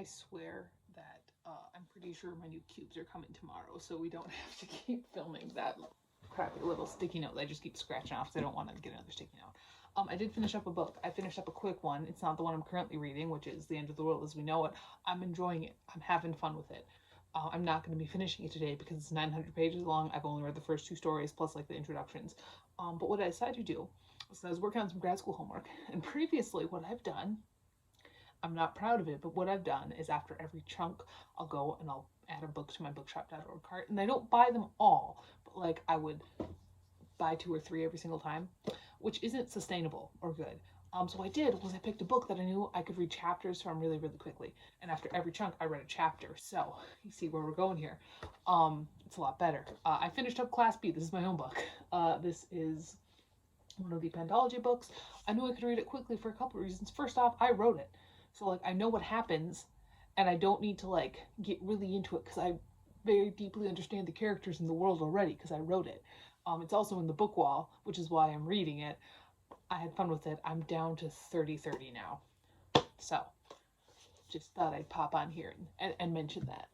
I swear that I'm pretty sure my new cubes are coming tomorrow, so we don't have to keep filming that crappy little sticky note that I just keep scratching off because I don't want to get another sticky note. I did finish up a book. I finished up a quick one. It's not the one I'm currently reading, which is The End of the World as We Know It. I'm enjoying it. I'm having fun with it. I'm not going to be finishing it today because it's 900 pages long. I've only read the first two stories plus like the introductions. But what I decided to do was I was working on some grad school homework, and previously what I've done, I'm not proud of it, but what I've done is after every chunk, I'll go and I'll add a book to my bookshop.org cart, and I don't buy them all, but like I would buy two or three every single time, which isn't sustainable or good. So what I did was I picked a book that I knew I could read chapters from really, really quickly. And after every chunk, I read a chapter. So you see where we're going here. It's a lot better. I finished up Class B. This is my own book. This is one of the Pentology books. I knew I could read it quickly for a couple of reasons. First off, I wrote it. So like I know what happens and I don't need to like get really into it because I very deeply understand the characters in the world already because I wrote it. It's also in the book wall, which is why I'm reading it. I had fun with it. I'm down to 30/30 now. So, just thought I'd pop on here and mention that.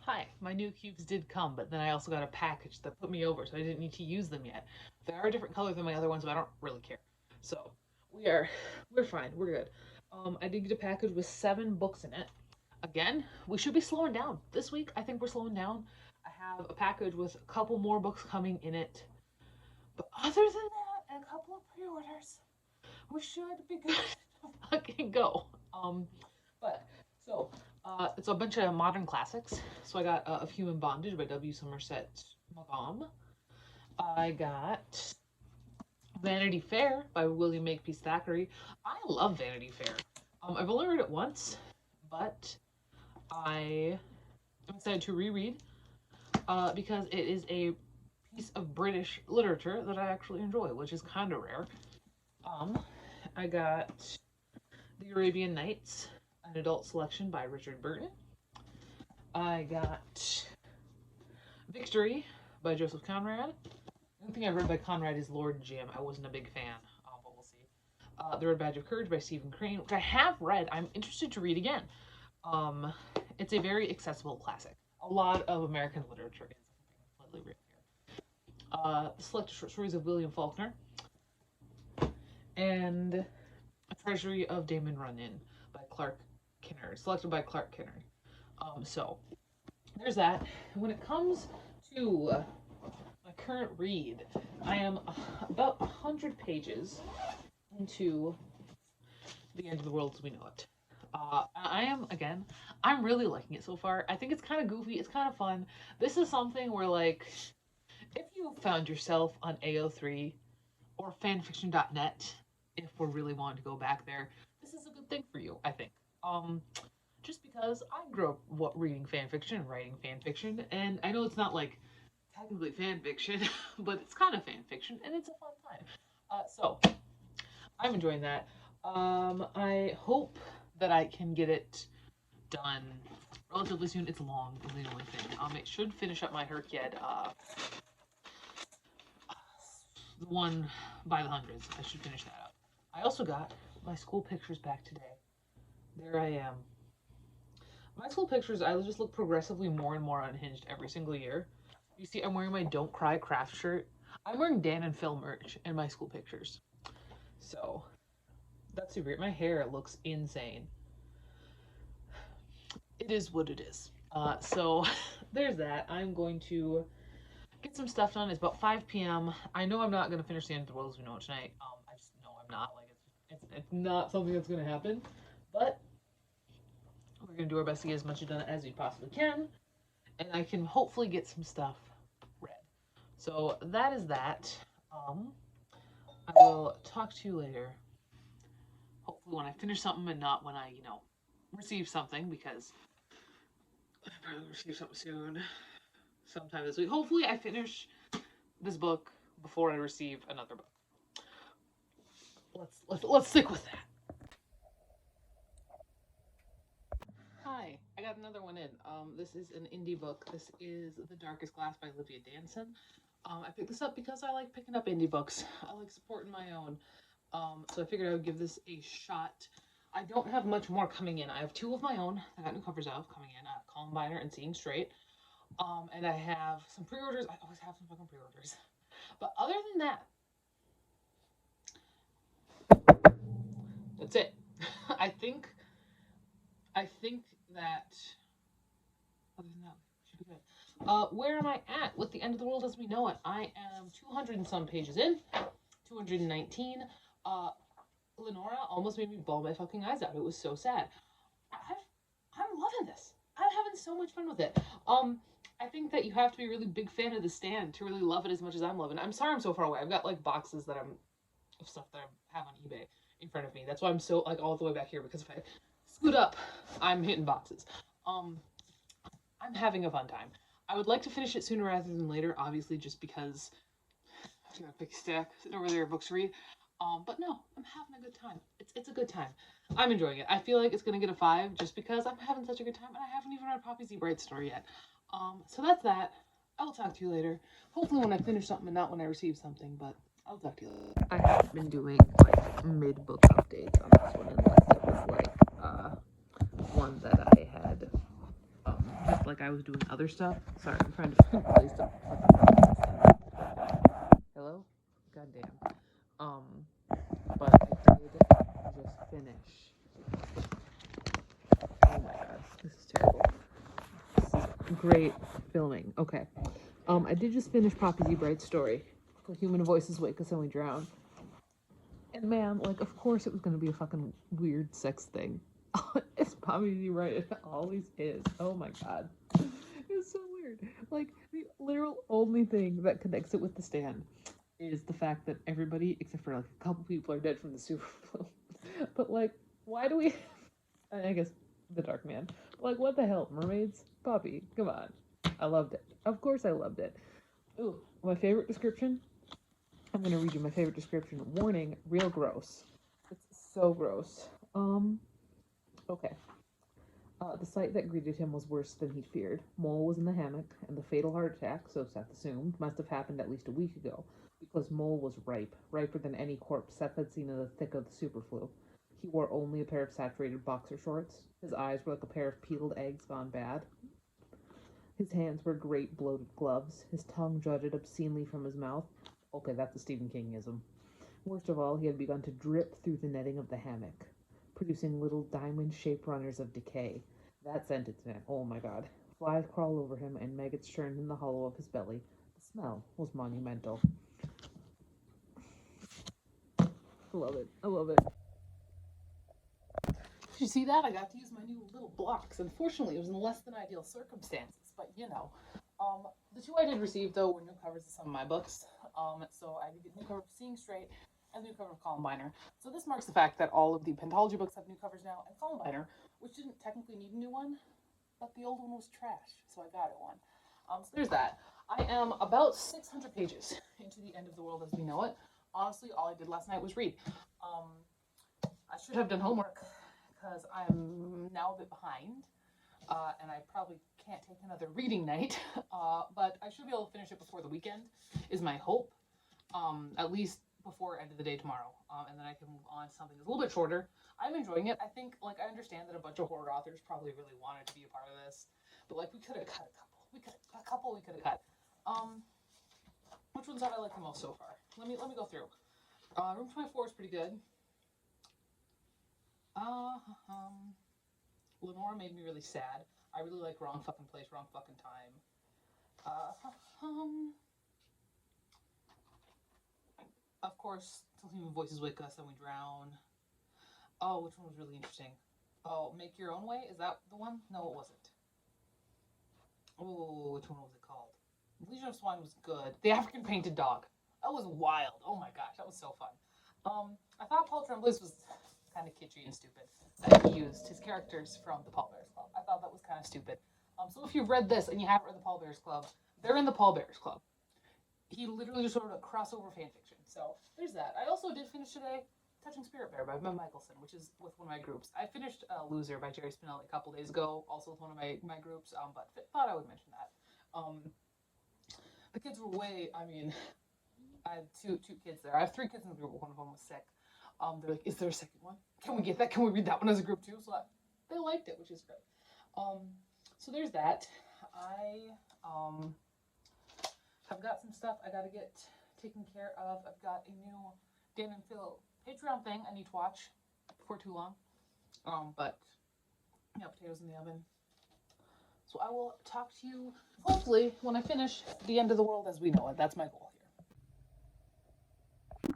Hi, my new cubes did come, but then I also got a package that put me over, so I didn't need to use them yet. They are a different color than my other ones, but I don't really care. So, we're fine. We're good. I did get a package with 7 books in it. Again, we should be slowing down. This week, I think we're slowing down. I have a package with a couple more books coming in it. But other than that, and a couple of pre-orders, we should be good to fucking go. But so it's a bunch of modern classics. So I got Of Human Bondage by W. Somerset Maugham. I got Vanity Fair by William Makepeace Thackeray. I love Vanity Fair. I've only read it once, but I am excited to reread because it is a piece of British literature that I actually enjoy, which is kind of rare. I got The Arabian Nights, an adult selection by Richard Burton. I got Victory by Joseph Conrad. The only thing I've read by Conrad is Lord Jim. I wasn't a big fan, but we'll see. The Red Badge of Courage by Stephen Crane, which I have read. I'm interested to read again. It's a very accessible classic. A lot of American literature is completely read here. Selected short stories of William Faulkner, and A Treasury of Damon Runyon by Clark Kinner, selected by Clark Kinner. So there's that. When it comes to my current read, I am about 100 pages into The End of the World as We Know It. I'm really liking it so far. I think it's kind of goofy, it's kind of fun. This is something where, like, if you found yourself on AO3 or fanfiction.net, if we're really wanting to go back there, this is a good thing for you, I think. Just because I grew up reading fanfiction and writing fanfiction, and I know it's not like technically fanfiction, but it's kind of fanfiction, and it's a fun time. So I'm enjoying that. I hope that I can get it done relatively soon. It's long, is the only thing. It should finish up my Herkyed, the one by the hundreds. I should finish that up. I also got my school pictures back today. There I am. My school pictures, I just look progressively more and more unhinged every single year. You see, I'm wearing my Don't Cry craft shirt. I'm wearing Dan and Phil merch in my school pictures. So, that's super great. My hair looks insane. It is what it is. So, there's that. I'm going to get some stuff done. It's about 5 p.m. I know I'm not going to finish The End of the World as We Know It tonight. I just know I'm not. Like, it's not something that's going to happen. But we're going to do our best to get as much done as we possibly can. And I can hopefully get some stuff read. So that is that. I will talk to you later. Hopefully when I finish something and not when I, receive something, because I'll probably receive something soon. Sometime this week. Hopefully I finish this book before I receive another book. Let's stick with that. Hi, I got another one in. This is an indie book. This is The Darkest Glass by Olivia Danson. I picked this up because I like picking up indie books. I like supporting my own. So I figured I would give this a shot. I don't have much more coming in. I have two of my own. I got new covers of coming in. Columbiner and Seeing Straight. And I have some pre-orders. I always have some fucking pre-orders. But other than that, that's it. I think I think that other than that, we should be good. Where am I at with the end of the world as we know it? I am 200 and some pages in, 219. Uh, Lenora almost made me bawl my fucking eyes out. It was so sad. I'm loving this. I'm having so much fun with it. I think that you have to be a really big fan of the stand to really love it as much as I'm loving it. I'm sorry I'm so far away. I've got like boxes that I'm of stuff that I have on eBay in front of me. That's why I'm so like all the way back here because if I scoot up, I'm hitting boxes. Um, I'm having a fun time. I would like to finish it sooner rather than later, obviously, just because I've got a big stack sitting over there of books to read. But no, I'm having a good time. It's a good time. I'm enjoying it. I feel like it's gonna get a 5 just because I'm having such a good time and I haven't even read Poppy Z Bright's story yet. So that's that. I will talk to you later. Hopefully when I finish something and not when I receive something, but I'll talk to you later. I haven't been doing like mid-book updates on this one unless it was like one that I had just like I was doing other stuff. Sorry, I'm trying to play stuff. Hello? Goddamn. Um, but I did just finish. Oh my god, this is terrible. This is great filming. Okay. I did just finish Poppy Z Bright's story. For Human Voices Wake Us and We Drown. And man, like, of course it was gonna be a fucking weird sex thing. It's Poppy Z Bright. It always is. Oh my god. It's so weird. Like, the literal only thing that connects it with the stand is the fact that everybody, except for like a couple people, are dead from the super flu. But like, why do we? I guess the Dark Man. Like, what the hell, mermaids? Poppy, come on. I loved it. Of course, I loved it. Ooh, my favorite description. I'm gonna read you my favorite description. Warning: real gross. It's so gross. Okay. The sight that greeted him was worse than he'd feared. Mole was in the hammock, and the fatal heart attack, so Seth assumed, must have happened at least a week ago, because Mole was ripe, riper than any corpse Seth had seen in the thick of the superflu. He wore only a pair of saturated boxer shorts. His eyes were like a pair of peeled eggs gone bad. His hands were great bloated gloves. His tongue jutted obscenely from his mouth. Okay, that's a Stephen Kingism. Worst of all, he had begun to drip through the netting of the hammock, producing little diamond-shaped runners of decay. That sentence, man, oh my god. Flies crawled over him, and maggots churned in the hollow of his belly. The smell was monumental. I love it. I love it. Did you see that? I got to use my new little blocks. Unfortunately, it was in less than ideal circumstances, but you know. The two I did receive, though, were new covers of some of my books. So I did get new cover of Seeing Straight and new cover of Columbiner. So this marks the fact that all of the Pentology books have new covers now, and Columbiner, which didn't technically need a new one, but the old one was trash, so I got it one. So there's that. I am about 600 pages into the end of the world as we know it. Honestly, all I did last night was read. I should have done homework because I'm now a bit behind, and I probably can't take another reading night, but I should be able to finish it before the weekend, is my hope, at least before end of the day tomorrow, and then I can move on to something that's a little bit shorter. I'm enjoying it. I think, like, I understand that a bunch of horror authors probably really wanted to be a part of this, but, like, we could have cut a couple. We could have cut. Which ones have I liked the most so far? Let me go through. Room 24 is pretty good. Lenora made me really sad. I really like Wrong Fucking Place, Wrong Fucking Time. Of course, Till Human Voices Wake Us and We Drown. Oh, which one was really interesting? Oh, Make Your Own Way? Is that the one? No, it wasn't. Oh, which one was it called? Legion of Swine was good. The African Painted Dog. That was wild. Oh my gosh, that was so fun. I thought Paul Tremblay's was kind of kitschy and stupid. That he used his characters from the Pallbearers Club. I thought that was kind of stupid. So if you've read this and you haven't read the Pallbearers Club, they're in the Pallbearers Club. He literally just wrote a crossover fanfiction. So there's that. I also did finish today Touching Spirit Bear by Ben Michelson, which is with one of my groups. I finished Loser by Jerry Spinelli a couple days ago, also with one of my groups, but thought I would mention that. The kids were I had two kids there. I have 3 kids in the group, but one of them was sick. They're like, is there a second one? can we get that? Can we read that one as a group too? So they liked it, which is great. So there's that. I have got some stuff I gotta get taken care of. I've got a new Dan and Phil Patreon thing I need to watch before too long. But yeah, potatoes in the oven. So I will talk to you hopefully when I finish The End of the World as We Know It. That's my goal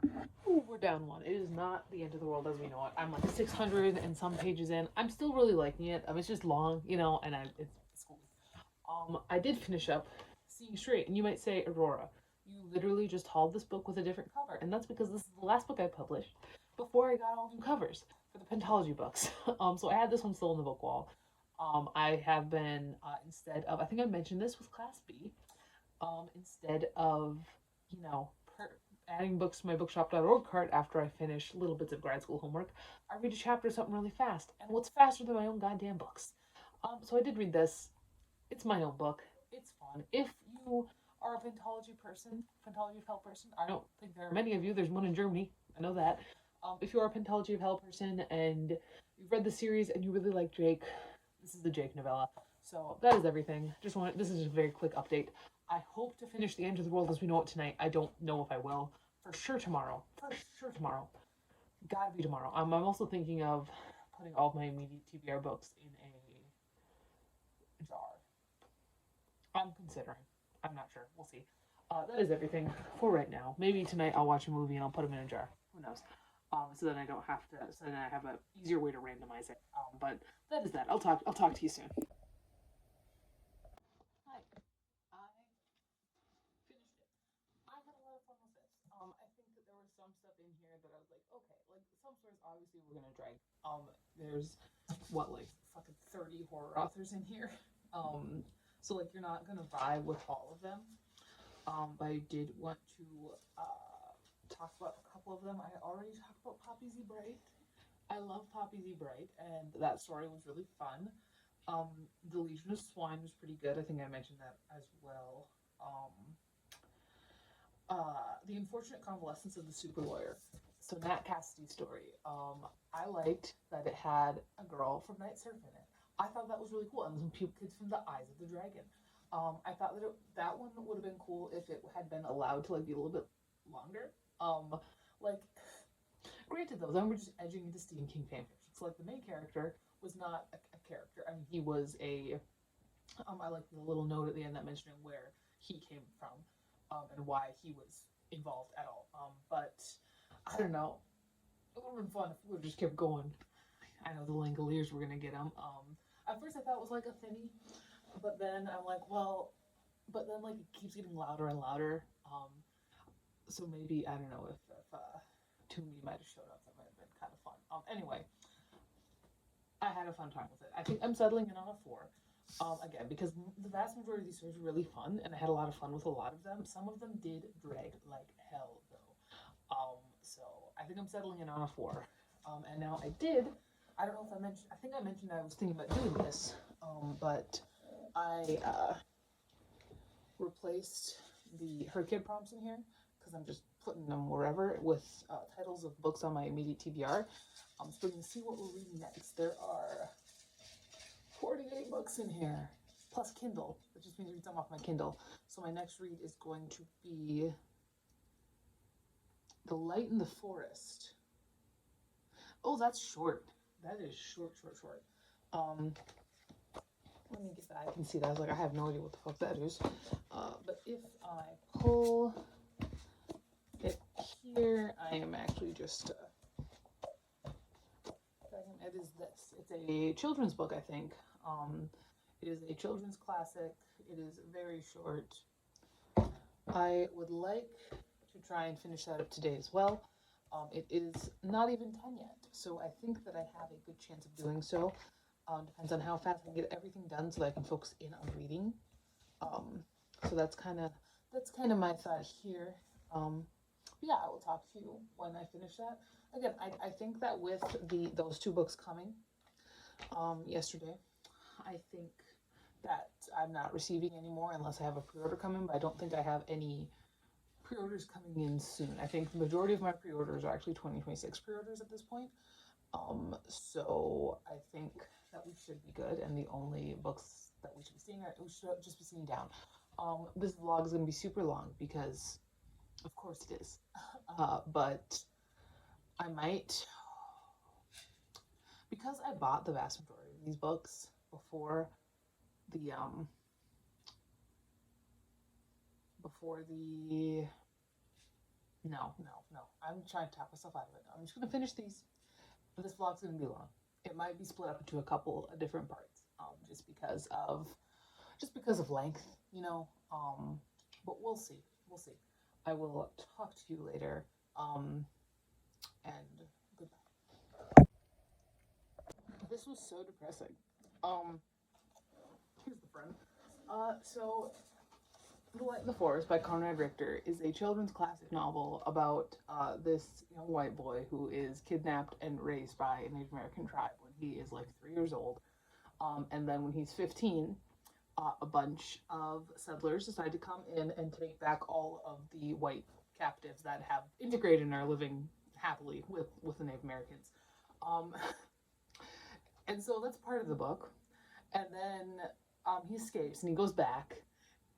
here. Ooh, we're down one. It is not The End of the World as We Know It. I'm like 600 and some pages in. I'm still really liking it. It's just long, you know, and it's cool. I did finish up Seeing Straight, and you might say, Aurora, you literally just hauled this book with a different cover, and that's because this is the last book I published before I got all new covers for the Pentology books. So I had this one still on the book wall. I have been, instead of, I think I mentioned this with Class B, instead of, you know, adding books to my bookshop.org cart after I finish little bits of grad school homework, I read a chapter of something really fast, and what's faster than my own goddamn books? So I did read this. It's my own book. It's fun. If you are a Pentology person, Pentology of Hell person, I don't think there are many of you. There's one in Germany. I know that. If you are a Pentology of Hell person and you've read the series and you really like Jake, this is the Jake novella. So that is everything. This is just a very quick update. I hope to finish The End of the World as We Know It tonight. I don't know if I will. For sure tomorrow. Gotta be tomorrow. I'm also thinking of putting all of my immediate TBR books in a jar. I'm considering. I'm not sure. We'll see. That is everything for right now. Maybe tonight I'll watch a movie and I'll put them in a jar. Who knows? So then I don't have to. So then I have an easier way to randomize it. But that is that. I'll talk to you soon. Hi. I finished it. I had a lot of fun with this. I think that there was some stuff in here that I was like, okay, like some stories obviously we're gonna drag. There's what, like fucking 30 horror authors in here. So like you're not gonna vibe with all of them. But I did want to talk about a couple of them. I already talked about Poppy Z. Bright. I love Poppy Z. Bright, and that story was really fun. The Legion of Swine was pretty good. I think I mentioned that as well. The Unfortunate Convalescence of the Super Lawyer. So Nat Cassidy's story. I liked that it had a girl from Night Surf in it. I thought that was really cool, and some kids from the Eyes of the Dragon. I thought that that one would have been cool if it had been allowed to like be a little bit longer. Like, granted though, then we're just edging into Stephen King fanfiction. So like the main character was not a character. I mean, he was a. I like the little note at the end that mentioning where he came from, and why he was involved at all. But I don't know. It would have been fun if we would have just kept going. I know the Langoliers were gonna get him. At first I thought it was like a thinny, but then I'm like, well, but then like it keeps getting louder and louder. So maybe I don't know if Toomey might have showed up. That might have been kind of fun. Anyway, I had a fun time with it. I think I'm settling in on a 4. Again, because the vast majority of these stories were really fun, and I had a lot of fun with a lot of them. Some of them did drag like hell, though. So I think I'm settling in on a 4. And now I don't know if I mentioned, I think I mentioned I was thinking about doing this, but I replaced her kid prompts in here, because I'm just putting them wherever, with titles of books on my immediate TBR. So we're going to see what we're reading next. There are 48 books in here, plus Kindle, which just means read some off my Kindle. So my next read is going to be The Light in the Forest. Oh, that's short. That is short. Let me get that. I can see that. I was like, I have no idea what the fuck that is. But if I pull it here, I am actually just... it is this. It's a children's book, I think. It is a children's classic. It is very short. I would like to try and finish that up today as well. It is not even 10 yet, so I think that I have a good chance of doing so. Depends on how fast I can get everything done so that I can focus in on reading. So that's kind of my thought here. Yeah, I will talk to you when I finish that. Again, I think that with those 2 books coming yesterday, I think that I'm not receiving any more unless I have a pre-order coming, but I don't think I have any pre-orders coming in soon. I think the majority of my pre-orders are actually 2026 pre-orders at this point. So I think that we should be good, and the only books that we should be seeing are we should just be seeing down. This vlog is gonna be super long because, of course, it is. But I might, because I bought the vast majority of these books before the before the no. I'm trying to talk myself out of it. I'm just gonna finish these. But this vlog's gonna be long. It might be split up into a couple of different parts, just because of length, you know. But we'll see. We'll see. I will talk to you later. And goodbye. This was so depressing. Here's the front. So The Light in the Forest by Conrad Richter is a children's classic novel about this young white boy who is kidnapped and raised by a Native American tribe when he is like 3 years old. And then when he's 15, a bunch of settlers decide to come in and take back all of the white captives that have integrated and are living happily with the Native Americans. Um, and so that's part of the book. And then he escapes and he goes back.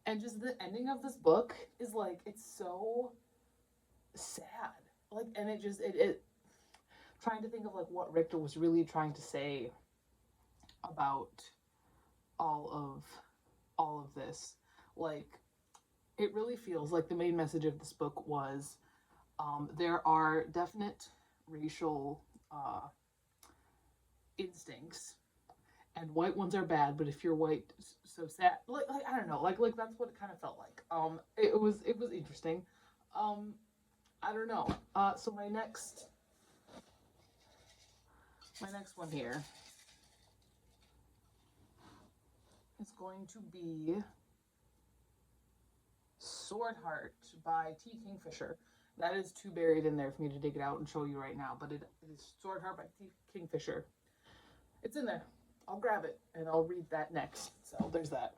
And just the ending of this book is like, it's so sad. Like, and it trying to think of like what Richter was really trying to say about all of this. Like, it really feels like the main message of this book was there are definite racial instincts, and white ones are bad, but if you're white, so sad. Like I don't know, like that's what it kind of felt like. It was interesting. I don't know. So my next one here is going to be Sword Heart by T. Kingfisher. That is too buried in there for me to dig it out and show you right now, but it is Sword Heart by T. Kingfisher. It's in there. I'll grab it and I'll read that next. So there's that.